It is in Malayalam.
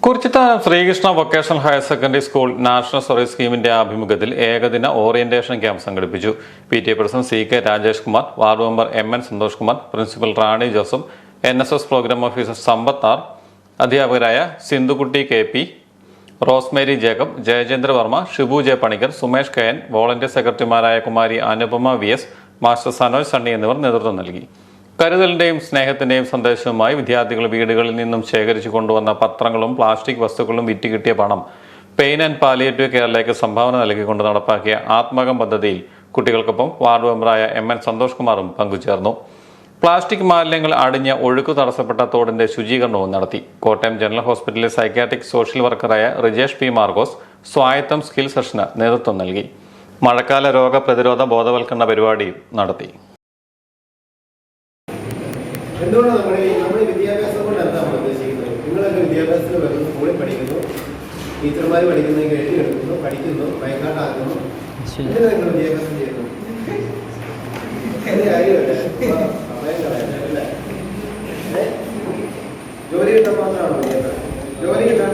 Kurichithanam Sreekrishna vocational higher secondary school national service സ്കീമിന്റെ ആഭിമുഖ്യത്തിൽ ഏകദിന ഓറിയന്റേഷൻ ക്യാമ്പ് സംഘടിപ്പിച്ചു. PTA president CK Rajesh Kumar, ward member MN Santhosh Kumar, principal Rani Joseph, NSS program officer Sampath R, അധ്യാപകരായ Sindhukutty KP, Rosemary Jacob, Jayachandra Varma, Shibu J Panicker, Sumesh KN, volunteer സെക്രട്ടറിമാരായ Kumari Anupama VS, master Sanoj Sunny എന്നിവർ നേതൃത്വം നൽകി. കരുതലിന്റെയും സ്നേഹത്തിന്റെയും സന്ദേശവുമായി വിദ്യാർത്ഥികൾ വീടുകളിൽ നിന്നും ശേഖരിച്ചു കൊണ്ടുവന്ന പത്രങ്ങളും പ്ലാസ്റ്റിക് വസ്തുക്കളും വിറ്റ് കിട്ടിയ പണം പെയിൻ ആൻഡ് പാലിയേറ്റീവ് കെയറിലേക്ക് സംഭാവന നൽകിക്കൊണ്ട് നടപ്പാക്കിയ ആത്മകം പദ്ധതിയിൽ കുട്ടികൾക്കൊപ്പം വാർഡ് മെമ്പറായ MN സന്തോഷ് കുമാറും പങ്കുചേർന്നു. പ്ലാസ്റ്റിക് മാലിന്യങ്ങൾ അടിഞ്ഞ ഒഴുക്കു തടസ്സപ്പെട്ട തോടിന്റെ ശുചീകരണവും നടത്തി. കോട്ടയം ജനറൽ ഹോസ്പിറ്റലിലെ സൈക്യാട്രിക് സോഷ്യൽ വർക്കറായ റിജേഷ് P. മാർഗോസ് സ്വായത്തം സ്കിൽ സെഷന് നേതൃത്വം നൽകി. മഴക്കാല രോഗപ്രതിരോധ ബോധവൽക്കരണ പരിപാടിയും നടത്തി. എന്തുകൊണ്ടാണ് നമ്മുടെ വിദ്യാഭ്യാസം കൊണ്ട് എന്താ നമ്മൾ ഉദ്ദേശിക്കുന്നത്? നിങ്ങളൊക്കെ വിദ്യാഭ്യാസത്തിൽ വരുന്നു, സ്കൂളിൽ പഠിക്കുന്നു, ടീച്ചർമാർ പഠിക്കുന്നതെങ്കിൽ എഴുതിയെടുക്കുന്നു, പഠിക്കുന്നു, വയക്കാട്ടാക്കുന്നു. എന്തിനാണ് നിങ്ങൾ വിദ്യാഭ്യാസം ചെയ്യുന്നത്? സമയം കളയല്ലേ? ജോലി കിട്ടാൻ മാത്രമാണോ വിദ്യാഭ്യാസം? ജോലി കിട്ടാൻ